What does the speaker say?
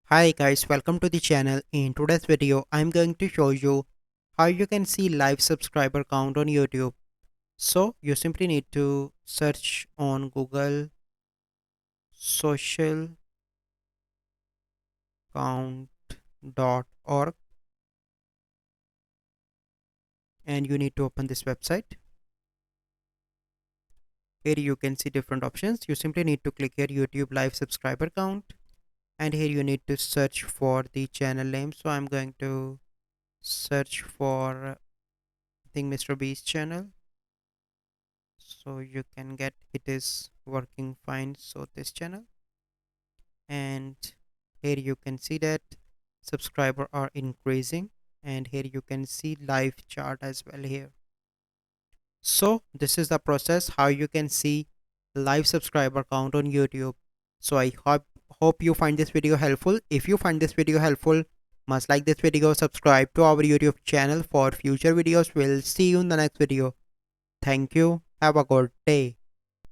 Hi guys, welcome to the channel. In today's video, I'm going to show you how you can see live subscriber count on YouTube. So you simply need to search on Google socialcount.org and you need to open this website. Here you can see different options. You simply need to click here YouTube live subscriber count, and here you need to search for the channel name. So I'm going to search for I think Mr. Beast channel, so you can get it is working fine. So this channel, and here you can see that subscriber are increasing, and here you can see live chart as well here. So this is the process how you can see live subscriber count on YouTube. So I hope you find this video helpful. If you find this video helpful, must like this video, subscribe to our YouTube channel for future videos. We'll see you in the next video. Thank you. Have a good day.